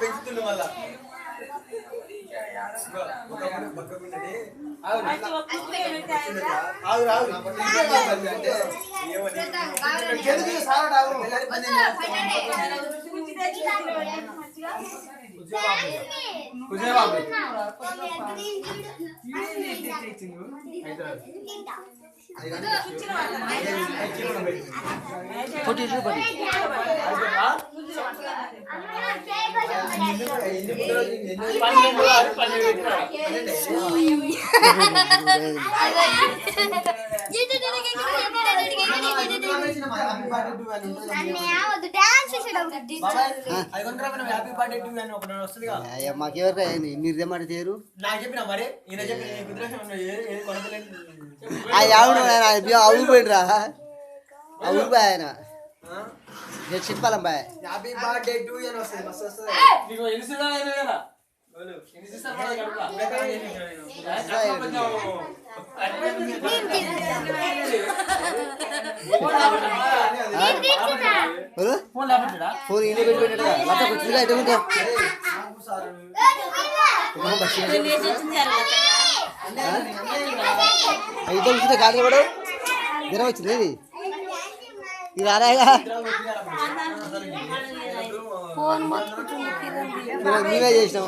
పెంచుతుండే మళ్ళా మాకెవరు మీరేమాట చేయరు అవును పోయినరా అవును బాయ్ ఆయన చెప్పాలం boy happy birthday to you అని వస్తుంది మస్తు వస్తుంది ఫోన్ ఇంట్లో పెట్టి పెట్టాడు మొత్తం వచ్చిందిగా ఎటు ఉంటా అయితే వచ్చింది కాదు పడు జ్వరం వచ్చింది ఇది ఇది రారాగా మేమే చేసినాం